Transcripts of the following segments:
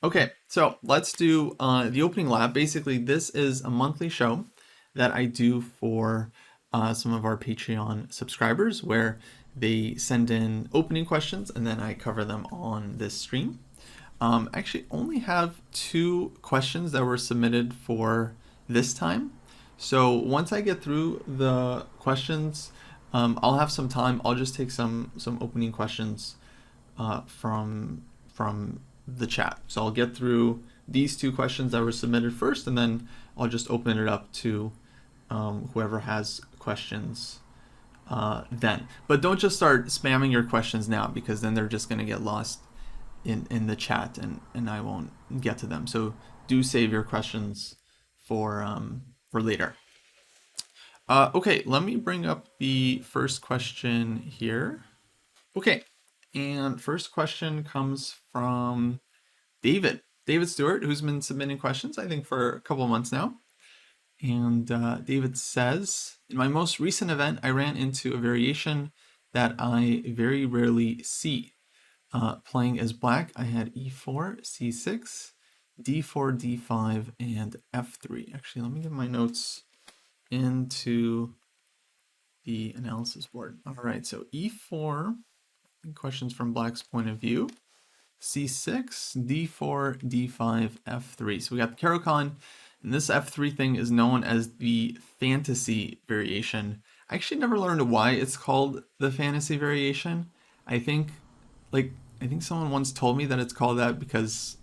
Okay, so let's do the opening lab. Basically, this is a monthly show that I do for some of our Patreon subscribers where they send in opening questions and then I cover them on this stream. I actually only have 2 questions that were submitted for this time. So once I get through the questions, I'll have some time. I'll just take some opening questions from the chat. So I'll get through these 2 questions that were submitted first, and then I'll just open it up to whoever has questions then. But don't just start spamming your questions now, because then they're just going to get lost in the chat, and I won't get to them. So do save your questions for later. Okay, let me bring up the first question here. Okay, and first question comes from David Stewart, who's been submitting questions, I think, for a couple of months now. And David says, in my most recent event, I ran into a variation that I very rarely see. Playing as black, I had e4, c6, d4, d5, and f3. Actually, let me get my notes into the analysis board. All right, so e4, questions from black's point of view, c6, d4, d5, f3. So we got the Caro-Kann, and this f3 thing is known as the fantasy variation. I actually never learned why it's called the fantasy variation. I think someone once told me that it's called that because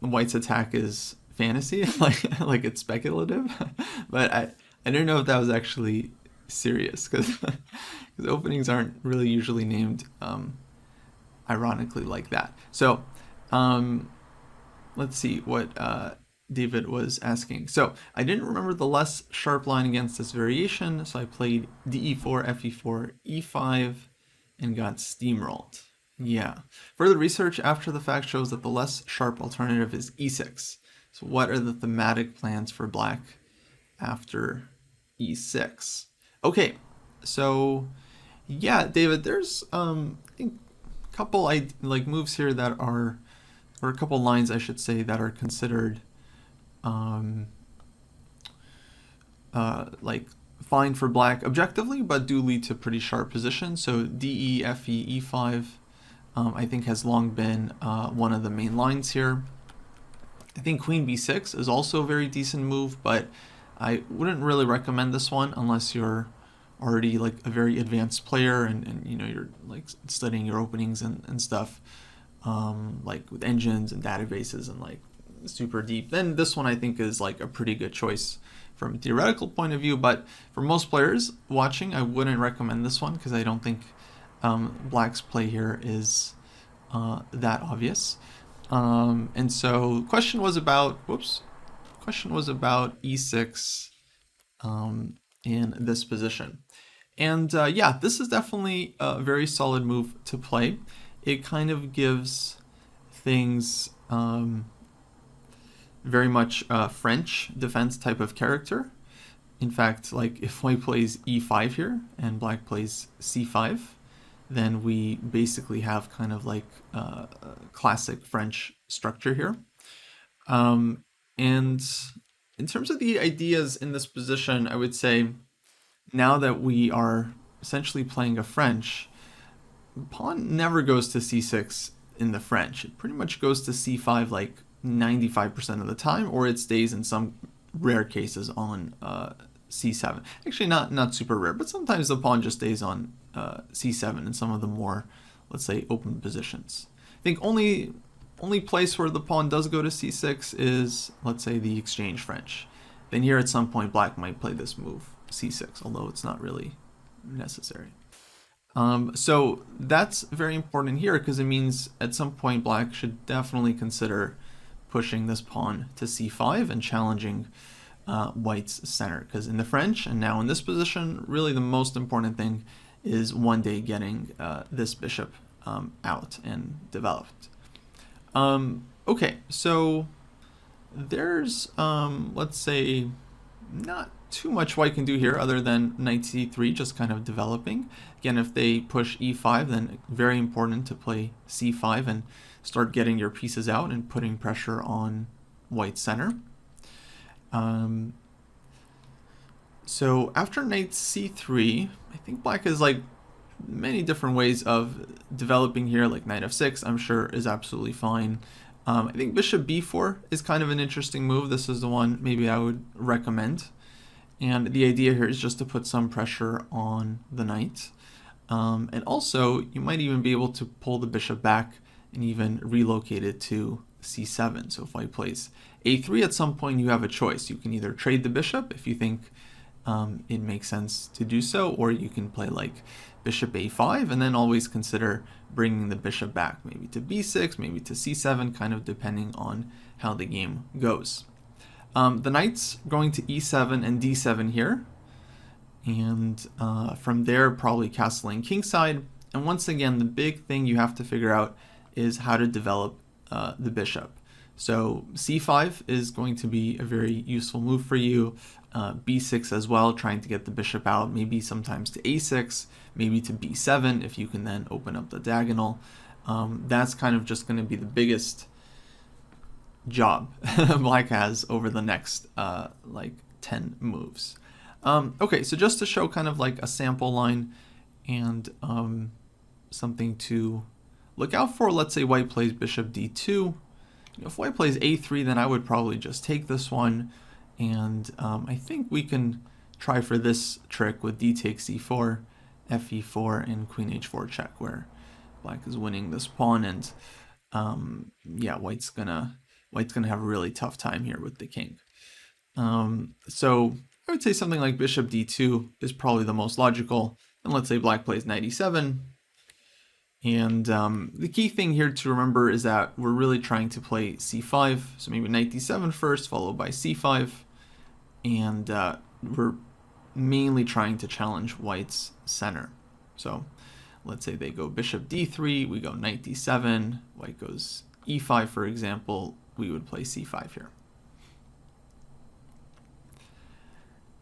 White's attack is fantasy, like it's speculative. But I didn't know if that was actually serious, because openings aren't really usually named ironically like that. So let's see what David was asking. So I didn't remember the less sharp line against this variation, so I played de4, fe4, e5, and got steamrolled. Yeah. Further research after the fact shows that the less sharp alternative is e6. So what are the thematic plans for black after e6? Okay, so yeah, David, there's I think a couple moves here that are, or a couple lines I should say, that are considered fine for black objectively, but do lead to pretty sharp positions. So de, fe, e5 I think has long been one of the main lines here. I think queen b6 is also a very decent move, but I wouldn't really recommend this one unless you're already a very advanced player and you're studying your openings and stuff, with engines and databases and super deep. Then this one I think is a pretty good choice from a theoretical point of view, but for most players watching, I wouldn't recommend this one because I don't think black's play here is that obvious. And so question was about e6 in this position. And yeah, this is definitely a very solid move to play. It kind of gives things very much French defense type of character. In fact, if white plays e5 here and black plays c5, then we basically have kind of a classic French structure here. And in terms of the ideas in this position, I would say now that we are essentially playing a French, pawn never goes to c6 in the French. It pretty much goes to c5 95% of the time, or it stays in some rare cases on c7. Actually, not super rare, but sometimes the pawn just stays on c7 in some of the more, let's say, open positions. I think only place where the pawn does go to c6 is, let's say, the exchange French. Then here at some point black might play this move, c6, although it's not really necessary. So that's very important here because it means at some point black should definitely consider pushing this pawn to c5 and challenging white's center, because in the French and now in this position, really the most important thing is one day getting this bishop out and developed. Okay, so there's let's say not too much white can do here other than knight c3 just kind of developing. Again, if they push e5, then very important to play c5 and start getting your pieces out and putting pressure on white's center. So after knight c3, I think black is like many different ways of developing here, like knight f6, I'm sure is absolutely fine. I think bishop b4 is kind of an interesting move. This is the one maybe I would recommend. And the idea here is just to put some pressure on the knight. And also, you might even be able to pull the bishop back and even relocate it to c7. So if white plays a3 at some point, you have a choice. You can either trade the bishop if you think it makes sense to do so, or you can play like bishop a5 and then always consider bringing the bishop back, maybe to b6, maybe to c7, kind of depending on how the game goes. The knight's going to e7 and d7 here, and from there probably castling kingside. And once again, the big thing you have to figure out is how to develop the bishop. So c5 is going to be a very useful move for you. b6 as well, trying to get the bishop out, maybe sometimes to a6, maybe to b7 if you can then open up the diagonal. That's kind of just going to be the biggest job black has over the next like 10 moves. Okay, so just to show kind of like a sample line and something to look out for, let's say white plays bishop d2. If white plays a3, then I would probably just take this one, and I think we can try for this trick with d takes c4, fe4, and queen h4 check, where black is winning this pawn, and yeah, white's gonna have a really tough time here with the king. So I would say something like bishop d2 is probably the most logical, and let's say black plays knight e7. And the key thing here to remember is that we're really trying to play c5, so maybe knight d7 first, followed by c5, and we're mainly trying to challenge white's center. So let's say they go bishop d3, we go knight d7, white goes e5, for example, we would play c5 here.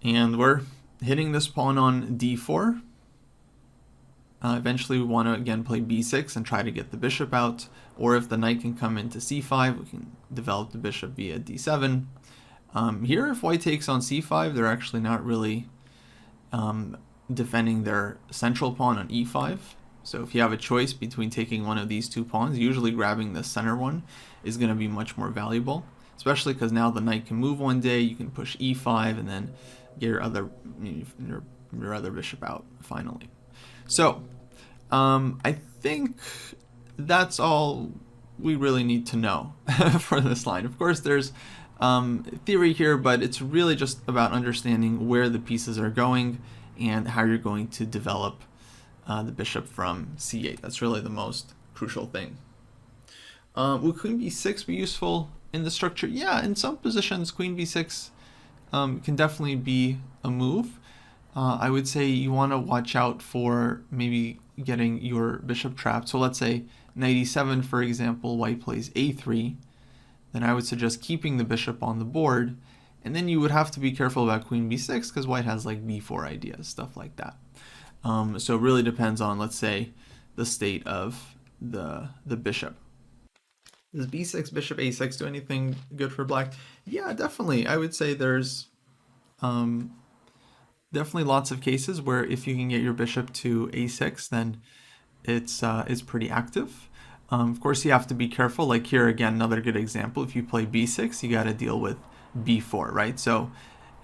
And we're hitting this pawn on d4. Eventually we want to again play b6 and try to get the bishop out, or if the knight can come into c5, we can develop the bishop via d7. Here, if white takes on c5, they're actually not really defending their central pawn on e5. So if you have a choice between taking one of these two pawns, usually grabbing the center one is going to be much more valuable, especially because now the knight can move one day, you can push e5 and then get your other bishop out finally. So I think that's all we really need to know for this line. Of course, there's theory here, but it's really just about understanding where the pieces are going and how you're going to develop the bishop from c8. That's really the most crucial thing. Would queen b6 be useful in the structure? Yeah, in some positions, queen b6 can definitely be a move. I would say you want to watch out for maybe getting your bishop trapped. So let's say knight e7, for example, white plays a3. Then I would suggest keeping the bishop on the board. And then you would have to be careful about queen b6 because white has like b4 ideas, stuff like that. So it really depends on, let's say, the state of the bishop. Does b6, bishop a6 do anything good for black? Yeah, definitely. I would say there's definitely lots of cases where if you can get your bishop to a6, then it's pretty active. Of course, you have to be careful. Like here, again, another good example. If you play b6, you got to deal with b4, right? So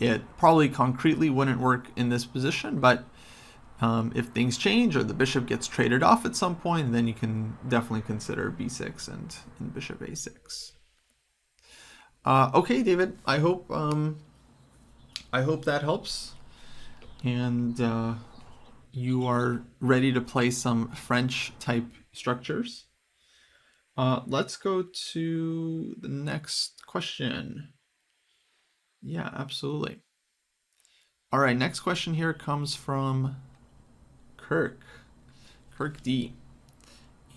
it probably concretely wouldn't work in this position, but if things change or the bishop gets traded off at some point, then you can definitely consider b6 and bishop a6. Okay, David, I hope that helps, and you are ready to play some French type structures. Let's go to the next question. Yeah, absolutely. All right, next question here comes from Kirk D.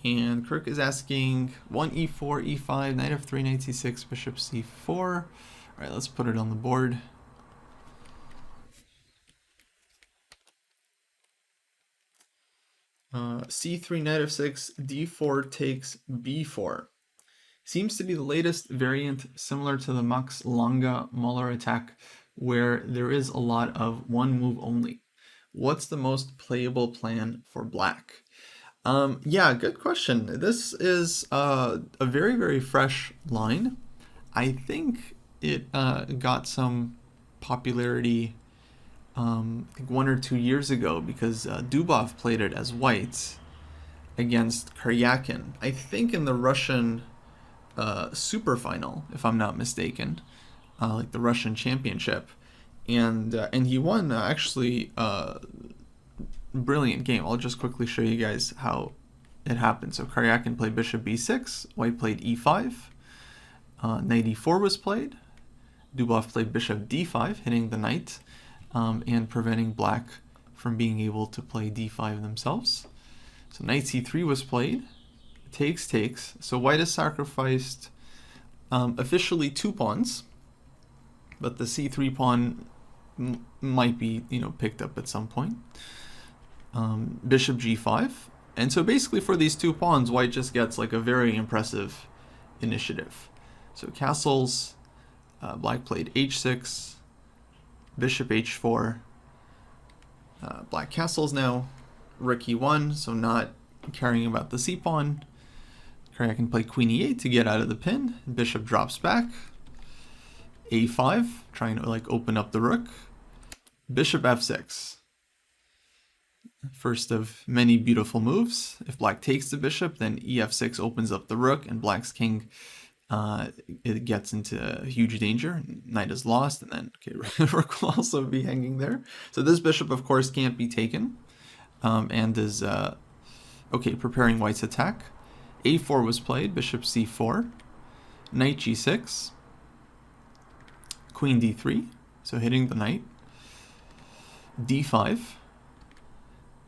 And Kirk is asking 1 e4, e5, knight f3, knight c6, bishop c4. All right, let's put it on the board. c3 knight f6, d4 takes b4. Seems to be the latest variant similar to the Max Lange Muller attack, where there is a lot of one move only. What's the most playable plan for black? Yeah, good question. This is a very, very fresh line. I think it got some popularity I think 1 or 2 years ago because Dubov played it as white against Caro-Kann. I think in the Russian super final, if I'm not mistaken, like the Russian championship, and he won actually brilliant game. I'll just quickly show you guys how it happened. So Caro-Kann played bishop b6, white played e5, knight e4 was played. Dubov played bishop d5, hitting the knight and preventing black from being able to play d5 themselves. So knight c3 was played. Takes. So white has sacrificed officially 2 pawns, but the c3 pawn might be, picked up at some point. Bishop g5, and so basically for these 2 pawns, white just gets like a very impressive initiative. So castles, black played h6, bishop h4, black castles now, rook e1, so not caring about the c pawn. I can play queen e8 to get out of the pin. Bishop drops back. a5, trying to open up the rook. Bishop f6. First of many beautiful moves. If black takes the bishop, then ef6 opens up the rook, and black's king it gets into huge danger. Knight is lost, and then rook will also be hanging there. So this bishop, of course, can't be taken, and is preparing white's attack. a4 was played, bishop c4, knight g6, queen d3, so hitting the knight, d5,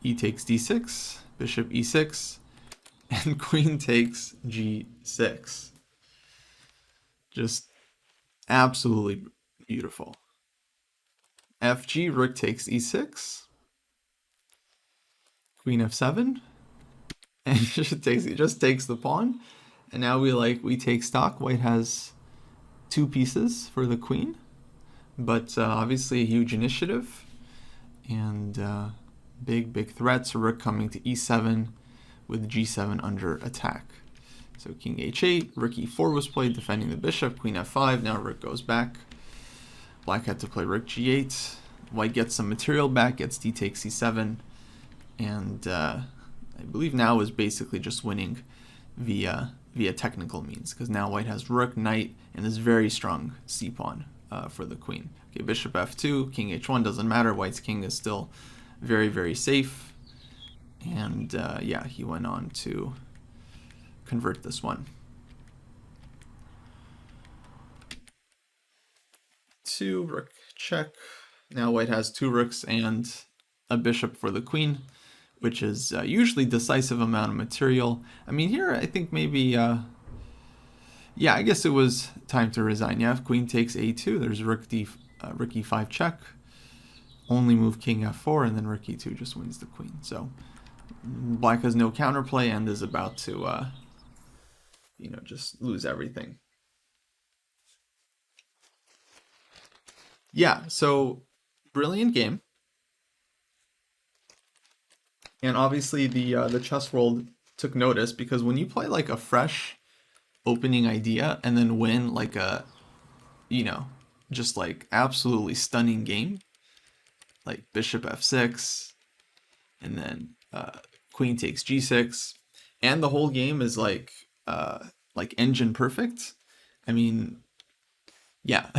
e takes d6, bishop e6, and queen takes g6. Just absolutely beautiful. fg, rook takes e6, queen f7, and it just takes the pawn, and now we take stock. White has 2 pieces for the queen, but obviously a huge initiative and big threats. Rook coming to e7 with g7 under attack. So king h8, rook e4 was played, defending the bishop. Queen f5. Now rook goes back. Black had to play rook g8. White gets some material back, gets d takes c7, and I believe now is basically just winning via technical means, because now white has rook, knight, and this very strong c pawn for the queen. Okay, bishop f2, king h1, doesn't matter. White's king is still very, very safe, and yeah, he went on to convert this one. 2 rook check. Now white has 2 rooks and a bishop for the queen, which is usually decisive amount of material. I mean, here I think maybe, yeah, I guess it was time to resign. Yeah, if queen takes a2, there's rook e5 check. Only move king f4, and then rook e2 just wins the queen. So black has no counterplay and is about to, just lose everything. Yeah, so brilliant game. And obviously the chess world took notice, because when you play a fresh opening idea and then win a, just absolutely stunning game, like bishop f6, and then queen takes g6, and the whole game is engine perfect. I mean, yeah,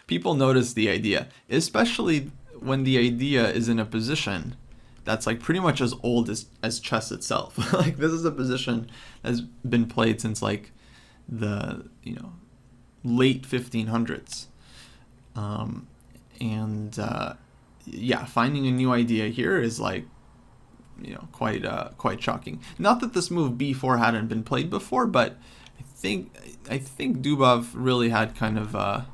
people notice the idea, especially when the idea is in a position that's pretty much as old as chess itself. This is a position that's been played since the late 1500s, and yeah, finding a new idea here is quite shocking. Not that this move b4 hadn't been played before, but I think Dubov really had kind of a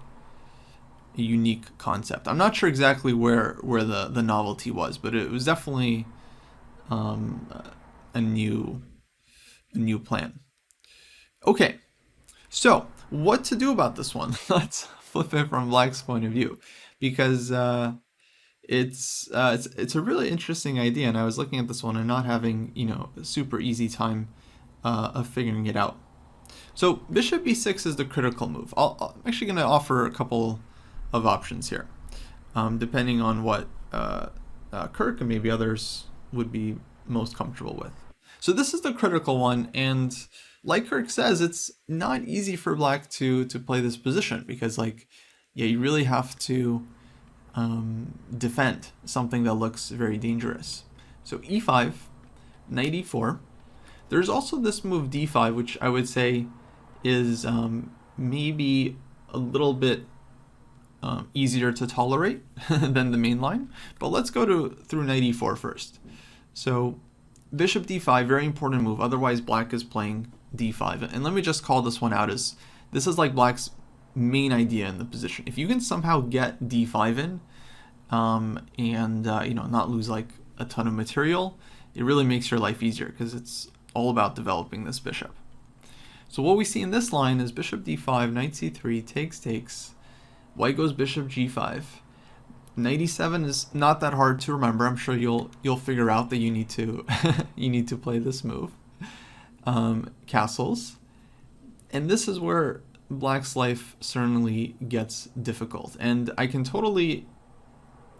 unique concept. I'm not sure exactly where the novelty was, but it was definitely um, a new plan. Okay, so what to do about this one? Let's flip it from Black's point of view, because it's a really interesting idea, and I was looking at this one and not having a super easy time of figuring it out. So bishop b6 is the critical move. I'm actually going to offer a couple of options here, depending on what Kirk and maybe others would be most comfortable with. So this is the critical one, and like Kirk says, it's not easy for Black to play this position because, like, yeah, you really have to defend something that looks very dangerous. So e5, knight e4. There's also this move d5, which I would say is maybe a little bit easier to tolerate than the main line. But let's go through knight e4 first. So bishop d5, very important move. Otherwise, Black is playing d5. And let me just call this one out as this is like Black's main idea in the position. If you can somehow get d5 in and not lose like a ton of material, it really makes your life easier because it's all about developing this bishop. So what we see in this line is bishop d5, knight c3, takes, white goes bishop g5. Knight e7 is not that hard to remember. I'm sure you'll figure out that you need to you need to play this move. Castles, and this is where Black's life certainly gets difficult. And I can totally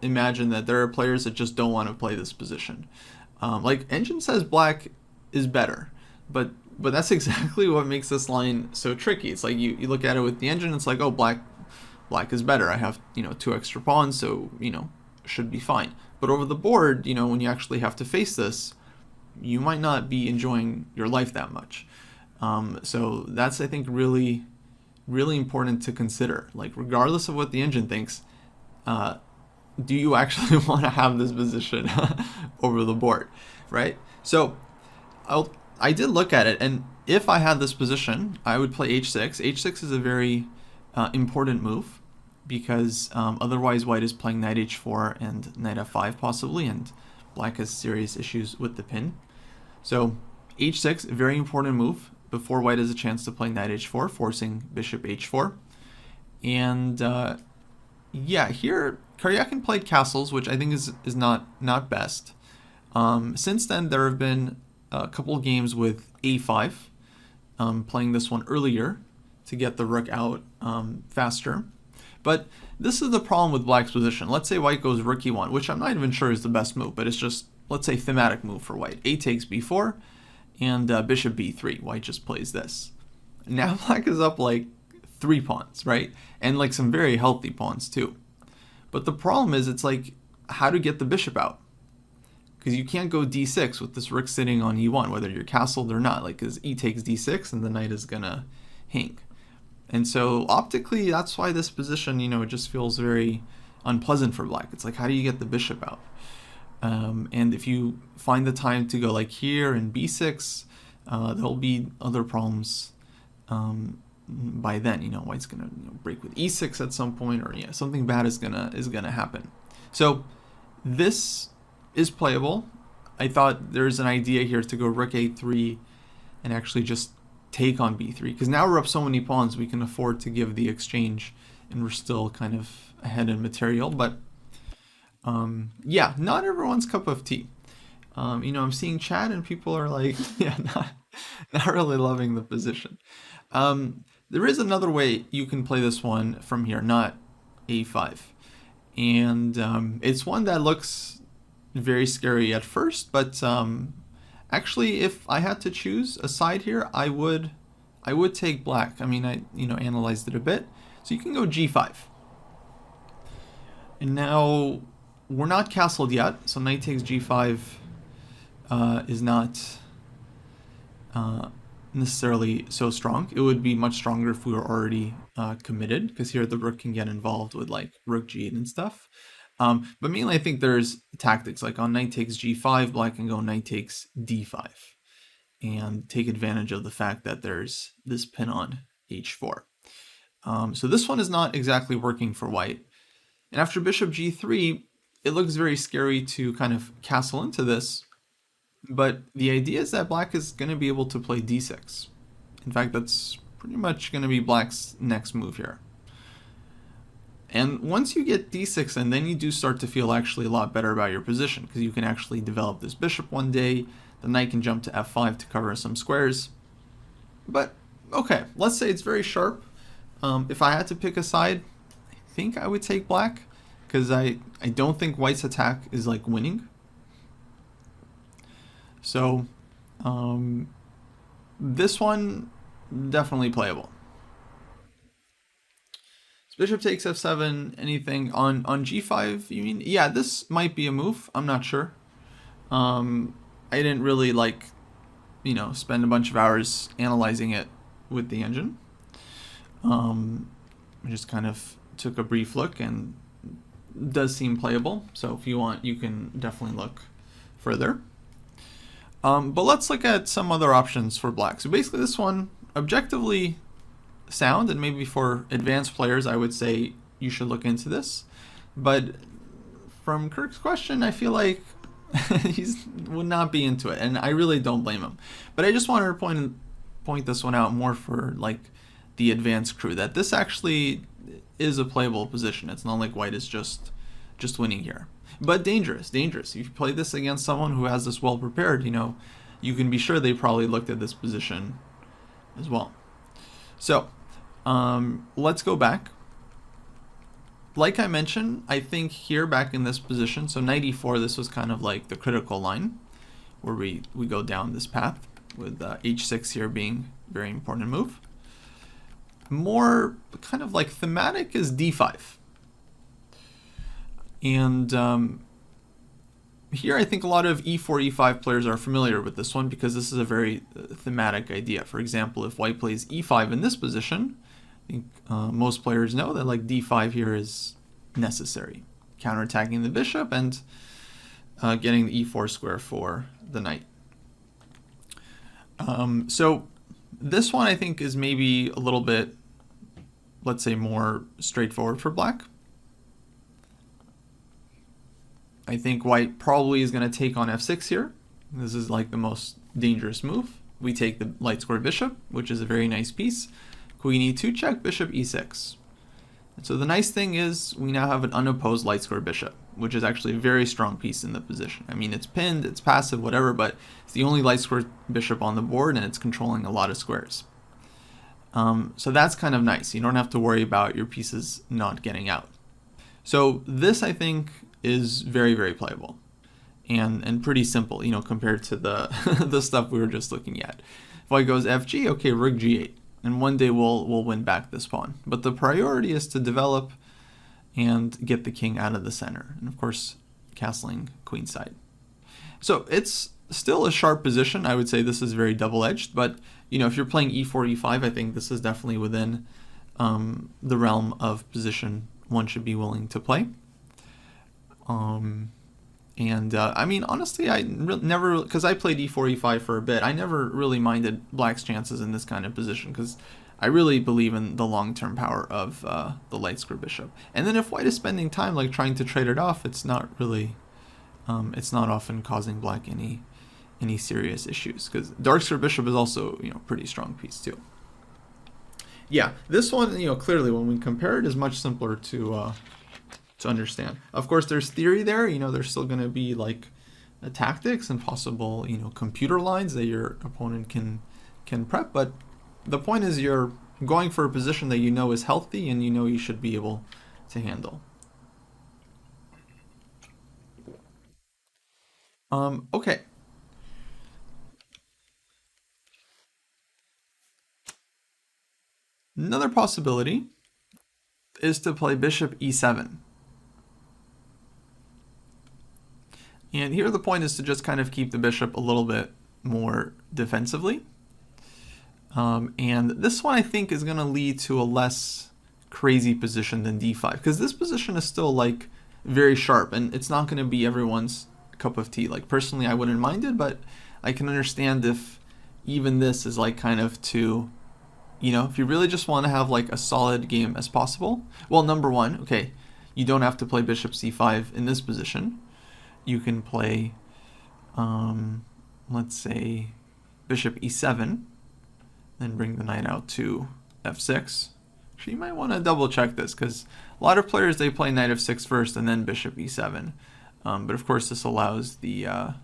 imagine that there are players that just don't want to play this position. Like Engine says, Black is better, but that's exactly what makes this line so tricky. It's like you look at it with the Engine, it's like, oh, black is better. I have 2 extra pawns, so should be fine. But over the board, when you actually have to face this, you might not be enjoying your life that much. So that's, I think, really important to consider. Like, regardless of what the Engine thinks, do you actually want to have this position over the board, right? So I did look at it, and if I had this position, I would play h6. h6 is a very important move because otherwise white is playing knight h4 and knight f5 possibly, and Black has serious issues with the pin. So h6, very important move before white has a chance to play knight h4, forcing bishop h4. And yeah, here Caro-Kann played castles, which I think is not best. Since then, there have been a couple of games with a5, playing this one earlier to get the rook out faster. But this is the problem with Black's position. Let's say white goes rook e1, which I'm not even sure is the best move, but it's just, let's say, thematic move for white. A takes b4, and bishop b3. White just plays this. Now Black is up like 3 pawns, right? And like some very healthy pawns too. But the problem is, it's like how to get the bishop out. Because you can't go d6 with this rook sitting on e1, whether you're castled or not. Like, because e takes d6 and the knight is going to hang. And so optically, that's why this position, it just feels very unpleasant for Black. It's like, how do you get the bishop out? And if you find the time to go like here and b6, there'll be other problems by then. White's going to break with e6 at some point, or something bad is gonna happen. So this is playable. I thought there's an idea here to go rook a3 and actually just take on b3, because now we're up so many pawns we can afford to give the exchange, and we're still kind of ahead in material. But yeah, not everyone's cup of tea. I'm seeing chat and people are like, yeah, not really loving the position. There is another way you can play this one from here, not a5, and it's one that looks very scary at first, but actually, if I had to choose a side here, I would take Black. I mean, I analyzed it a bit. So you can go g5. And now we're not castled yet, so knight takes g5 is not necessarily so strong. It would be much stronger if we were already committed, because here the rook can get involved with like rook g8 and stuff. But mainly I think there's tactics, like on knight takes g5, Black can go knight takes d5 and take advantage of the fact that there's this pin on h4. So this one is not exactly working for white. And after bishop g3, it looks very scary to kind of castle into this. But the idea is that black is going to be able to play d6. In fact, that's pretty much going to be black's next move here. And once you get d6, and then you do start to feel actually a lot better about your position, because you can actually develop this bishop one day, the knight can jump to f5 to cover some squares. But, okay, let's say it's very sharp. If I had to pick a side, I think I would take black, because I don't think white's attack is like winning. So, this one, definitely playable. Bishop takes f7, anything on g5, you mean? Yeah, this might be a move. I'm not sure. I didn't really spend a bunch of hours analyzing it with the engine. I just kind of took a brief look and it does seem playable. So if you want, you can definitely look further. But let's look at some other options for black. So basically this one, objectively sound, and maybe for advanced players I would say you should look into this, but from Kirk's question I feel like he would not be into it, and I really don't blame him. But I just wanted to point this one out more for like the advanced crew, that this actually is a playable position. It's not like white is just winning here, but dangerous. If you play this against someone who has this well prepared, you can be sure they probably looked at this position as well. So let's go back. Like I mentioned, I think here back in this position, so knight e4, this was kind of like the critical line where we go down this path with h6 here being a very important move. More kind of like thematic is d5. And here I think a lot of e4, e5 players are familiar with this one because this is a very thematic idea. For example, if white plays e5 in this position, I think most players know that like d5 here is necessary, counterattacking the bishop and getting the e4 square for the knight. So this one I think is maybe a little bit, let's say, more straightforward for black. I think white probably is going to take on f6 here. This is like the most dangerous move. We take the light square bishop, which is a very nice piece. Queen e2 check, bishop e6. And so the nice thing is we now have an unopposed light square bishop, which is actually a very strong piece in the position. I mean, it's pinned, it's passive, whatever, but it's the only light square bishop on the board and it's controlling a lot of squares. So that's kind of nice. You don't have to worry about your pieces not getting out. So this, I think, is very, very playable and pretty simple, compared to the the stuff we were just looking at. If white goes fg, okay, rook g8, and one day we'll win back this pawn. But the priority is to develop and get the king out of the center, and of course, castling queenside. So it's still a sharp position. I would say this is very double-edged, but if you're playing e4, e5, I think this is definitely within the realm of position one should be willing to play. I mean, honestly, I never, because I played e4, e5 for a bit, I never really minded black's chances in this kind of position because I really believe in the long-term power of the light square bishop. And then if white is spending time like trying to trade it off, it's not really, it's not often causing black any serious issues, because dark square bishop is also pretty strong piece too. Yeah, this one clearly when we compare it is much simpler to understand. Of course, there's theory there. There's still going to be like tactics and possible computer lines that your opponent can prep. But the point is you're going for a position that is healthy and you should be able to handle. Okay. Another possibility is to play bishop e7. And here the point is to just kind of keep the bishop a little bit more defensively. And this one I think is going to lead to a less crazy position than d5, because this position is still like very sharp and it's not going to be everyone's cup of tea. Like personally I wouldn't mind it, but I can understand if even this is like kind of too, if you really just want to have like a solid game as possible. Well, number one, okay, you don't have to play bishop c5 in this position. You can play let's say, bishop e7, then bring the knight out to f6. Actually, you might want to double check this, because a lot of players, they play knight f6 first and then bishop e7. But of course, this allows the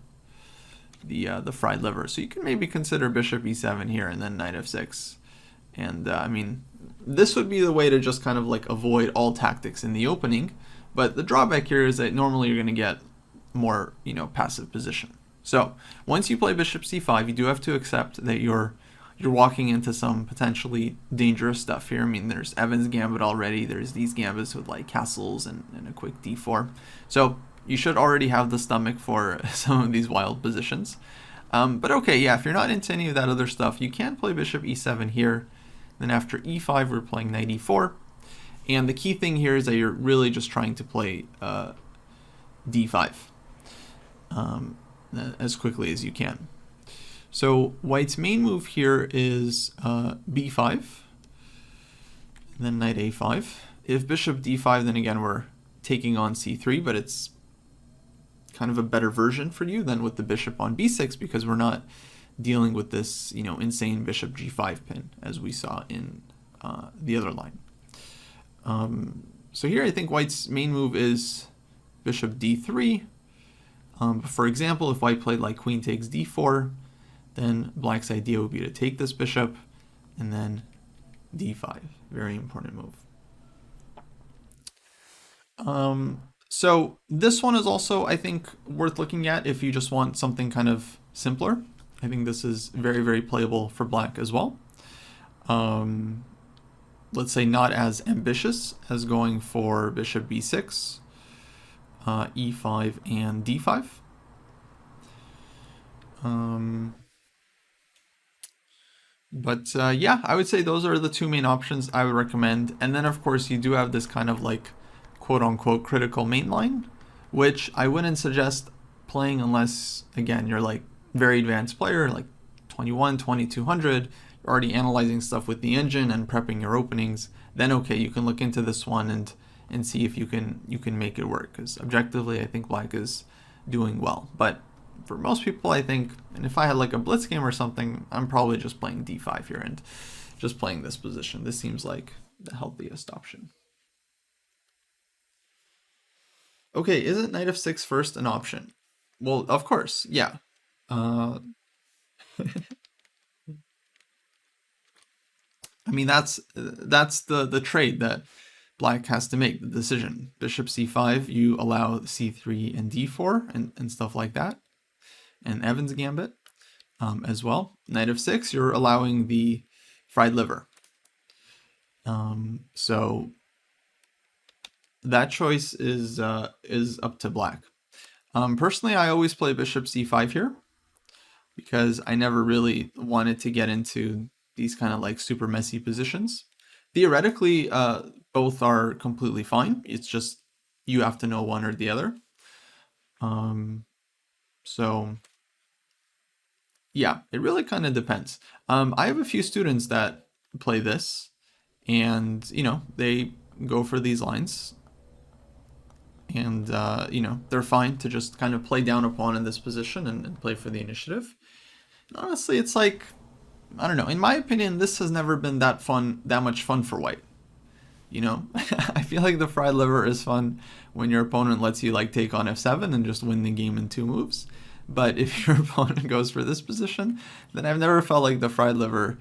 fried liver. So you can maybe consider bishop e7 here and then knight f6. And I mean, this would be the way to just kind of like avoid all tactics in the opening. But the drawback here is that normally you're going to get more, passive position. So once you play bishop c5, you do have to accept that you're walking into some potentially dangerous stuff here. I mean, there's Evans' gambit already. There's these gambits with like castles and a quick d4. So you should already have the stomach for some of these wild positions. But okay, yeah, if you're not into any of that other stuff, you can play bishop e7 here. Then after e5, we're playing knight e4. And the key thing here is that you're really just trying to play d5 as quickly as you can. So white's main move here is b5, then knight a5. If bishop d5, then again we're taking on c3, but it's kind of a better version for you than with the bishop on b6, because we're not dealing with this, insane bishop g5 pin as we saw in the other line. So here I think white's main move is bishop d3. For example, if white played like queen takes d4, then black's idea would be to take this bishop and then d5. Very important move. So this one is also, I think, worth looking at if you just want something kind of simpler. I think this is very, very playable for black as well. Let's say not as ambitious as going for bishop b6, e5, and d5. Yeah, I would say those are the two main options I would recommend. And then, of course, you do have this kind of like quote-unquote critical main line, which I wouldn't suggest playing unless, again, you're like very advanced player, like 21, 2200, you're already analyzing stuff with the engine and prepping your openings. Then okay, you can look into this one and see if you can make it work, because objectively I think black is doing well. But for most people, I think, and if I had like a blitz game or something, I'm probably just playing d5 here and just playing this position. This seems like the healthiest option. Okay, isn't knight f6 first an option? Well, of course, yeah. I mean, that's the trade that black has to make, the decision. Bishop c5, you allow c3 and d4 and stuff like that, and Evans' gambit as well. Knight f6, you're allowing the fried liver. So that choice is up to black. Personally, I always play bishop c5 here, because I never really wanted to get into these kind of like super messy positions. Theoretically, both are completely fine. It's just you have to know one or the other. So yeah, it really kind of depends. I have a few students that play this, and they go for these lines, and they're fine to just kind of play down a pawn in this position and play for the initiative. And honestly, it's like, I don't know, in my opinion, this has never been that much fun for white. I feel like the fried liver is fun when your opponent lets you like take on f7 and just win the game in 2 moves. But if your opponent goes for this position, then I've never felt like the fried liver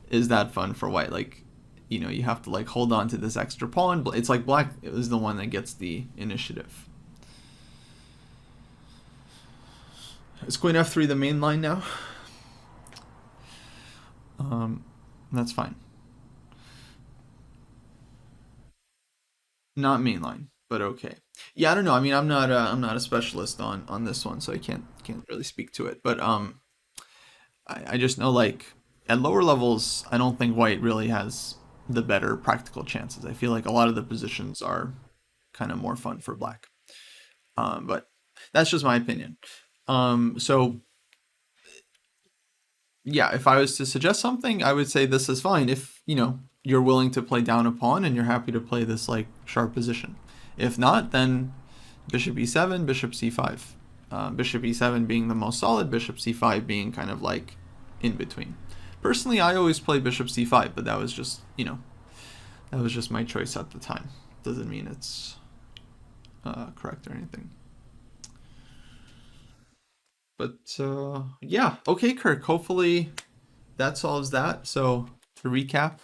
is that fun for white. Like, you have to like hold on to this extra pawn. It's like black is the one that gets the initiative. Is queen f3 the main line now? That's fine. Not main line, but okay. Yeah, I don't know. I mean, I'm not a specialist on this one, so I can't really speak to it. But I just know, like, at lower levels, I don't think white really has the better practical chances. I feel like a lot of the positions are kind of more fun for black. But that's just my opinion. So yeah, if I was to suggest something, I would say this is fine if, you're willing to play down a pawn and you're happy to play this, like, sharp position. If not, then bishop e7, bishop c5. bishop e7 being the most solid, bishop c5 being kind of like in between. Personally, I always play bishop c5, but that was just, that was just my choice at the time. Doesn't mean it's correct or anything. But yeah, okay, Kirk. Hopefully that solves that. So to recap,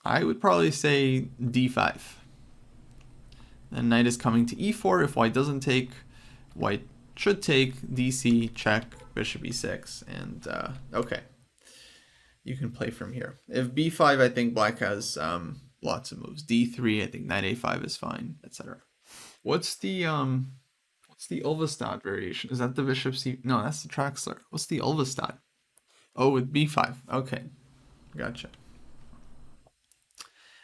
I would probably say d5. Then knight is coming to e4. If white doesn't take, white should take dc, check, bishop e6, and okay. You can play from here. If b5, I think black has lots of moves. d3, I think knight a5 is fine, etc. What's the Ulvestad variation? Is that the bishop c? No, that's the Traxler. What's the Ulvestad? Oh, with b5. Okay, gotcha.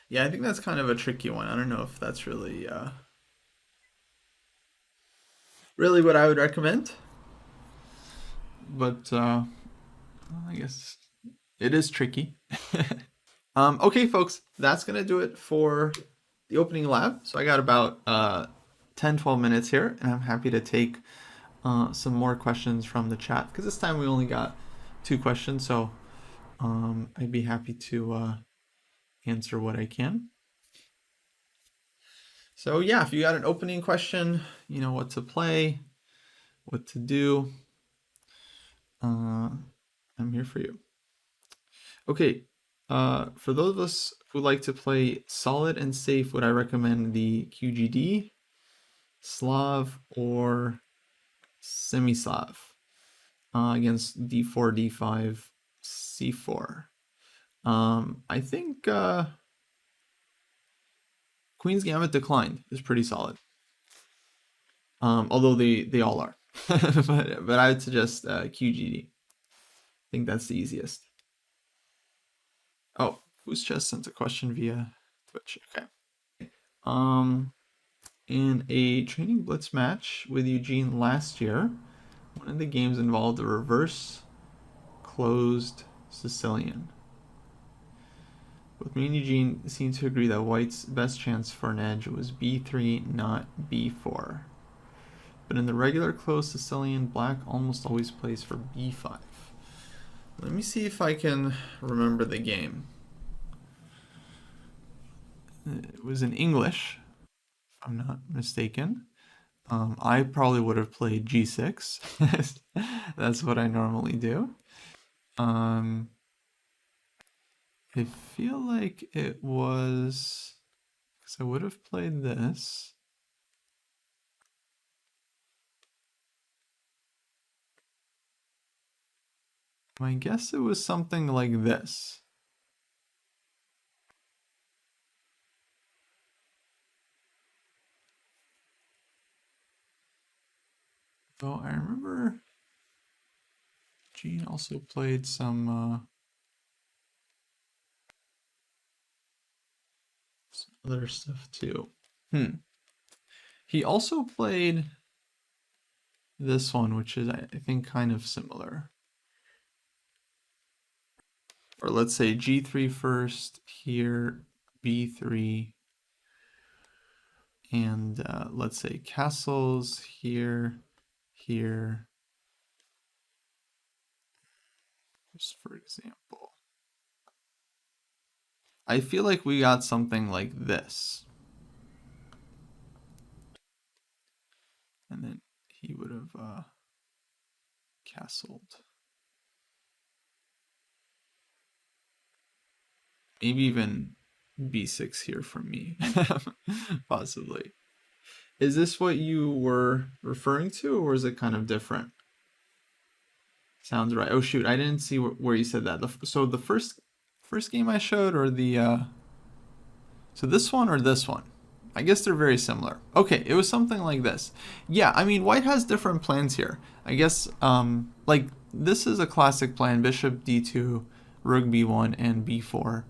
Yeah, I think that's kind of a tricky one. I don't know if that's really really what I would recommend. But I guess it is tricky. Okay, folks, that's gonna do it for the opening lab. So I got about 10-12 minutes here, and I'm happy to take some more questions from the chat, because this time we only got 2 questions, so I'd be happy to answer what I can. So yeah, if you got an opening question, what to play, what to do, I'm here for you. Okay, for those of us who like to play solid and safe, would I recommend the QGD, Slav, or Semi-Slav against d4, d5, c4? I think Queen's Gambit Declined is pretty solid. Although they all are. but I would suggest QGD. I think that's the easiest. Oh, Who's Chess sent a question via Twitch. Okay. In a training blitz match with Eugene last year, one of the games involved a reverse closed Sicilian. Both me and Eugene seem to agree that white's best chance for an edge was b3, not b4. But in the regular closed Sicilian, black almost always plays for b5. Let me see if I can remember the game. It was in English, if I'm not mistaken. I probably would have played g6. That's what I normally do. I feel like it was, because I would have played this. My guess it was something like this. Though I remember Gene also played some other stuff too. He also played this one, which is, I think, kind of similar. Or let's say g3 first, here, b3, and let's say castles here, here, just for example. I feel like we got something like this. And then he would have castled. Maybe even b6 here for me, possibly. Is this what you were referring to, or is it kind of different? Sounds right. Oh shoot, I didn't see where you said that. So the first game I showed, or the so this one or this one? I guess they're very similar. Okay, it was something like this. Yeah, I mean, white has different plans here. I guess like this is a classic plan: bishop d2, rook b1, and b4.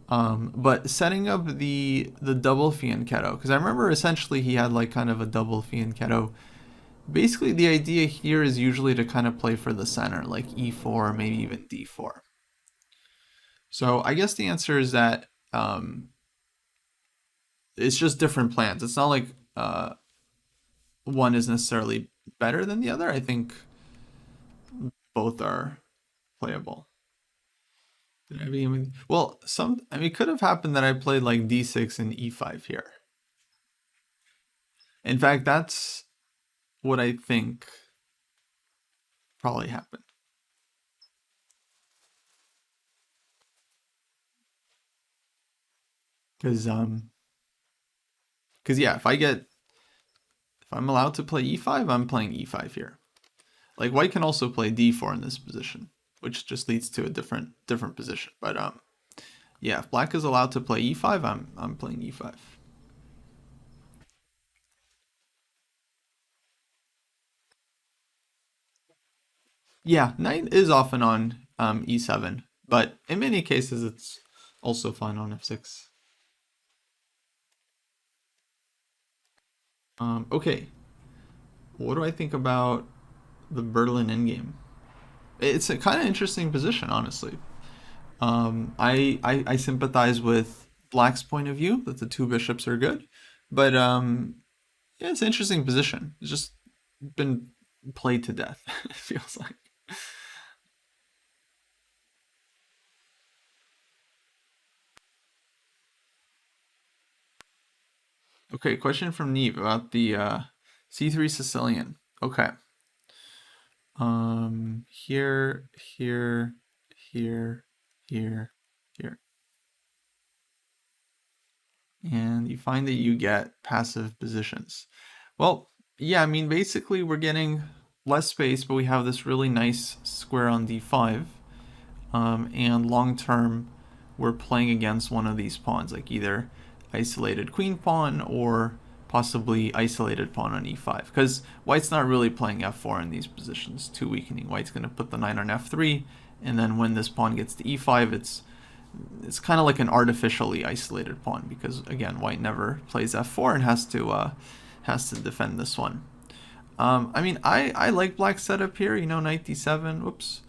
But setting up the double fianchetto, because I remember essentially he had like kind of a double fianchetto. Basically, the idea here is usually to kind of play for the center, like e4, maybe even d4. So I guess the answer is that it's just different plans. It's not like one is necessarily better than the other. I think both are playable. Did I even? Well, I mean, it could have happened that I played like d6 and e5 here. In fact, that's what I think probably happened. Because yeah, if I'm allowed to play e5, I'm playing e5 here. Like white can also play d4 in this position, which just leads to a different position. But yeah, if black is allowed to play e5, I'm playing e5. Yeah, knight is often on e7, but in many cases it's also fine on f6. Okay, what do I think about the Berlin endgame? It's a kind of interesting position, honestly. I sympathize with Black's point of view that the two bishops are good, but yeah, it's an interesting position. It's just been played to death. It feels like. Okay, question from Neve about the C3 Sicilian. Okay. Here, here, here, here, here. And you find that you get passive positions. Well, yeah, I mean, basically we're getting less space, but we have this really nice square on d5. And long term, we're playing against one of these pawns, like either isolated queen pawn or possibly isolated pawn on e5. Because white's not really playing f4 in these positions, too weakening. White's going to put the knight on f3, and then when this pawn gets to e5, it's kind of like an artificially isolated pawn because again, white never plays f4 and has to defend this one. I mean, I like black setup here. You know, knight d7. Whoops.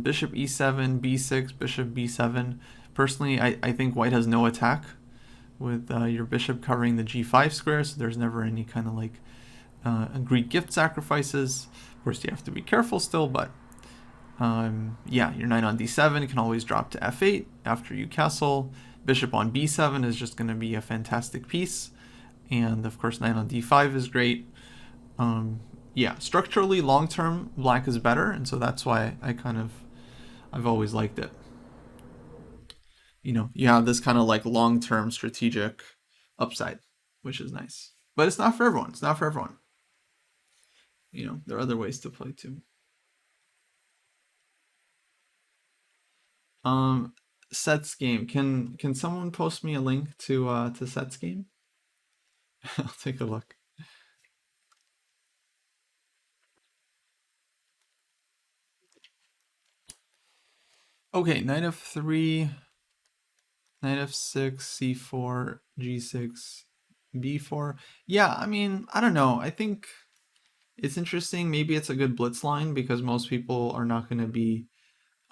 Bishop e7, b6, bishop b7. Personally, I think white has no attack with your bishop covering the g5 square, so there's never any kind of like Greek gift sacrifices. Of course, you have to be careful still, but yeah, your knight on d7 can always drop to f8 after you castle. Bishop on b7 is just going to be a fantastic piece. And of course, knight on d5 is great. Yeah, structurally, long term, black is better, and so that's why I've always liked it. You know, you have this kind of like long term strategic upside, which is nice. But it's not for everyone. It's not for everyone. You know, there are other ways to play too. Um, Sets game. Can someone post me a link to Sets game? I'll take a look. Okay, knight f3, knight f6, c4, g6, b4. Yeah, I mean, I don't know. I think it's interesting. Maybe it's a good blitz line because most people are not going to be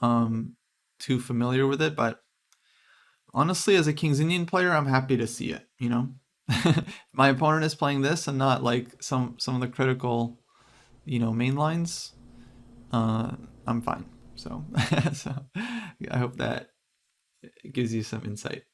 um, too familiar with it. But honestly, as a King's Indian player, I'm happy to see it. You know, my opponent is playing this and not like some of the critical, you know, main lines. I'm fine. So, so I hope that gives you some insight.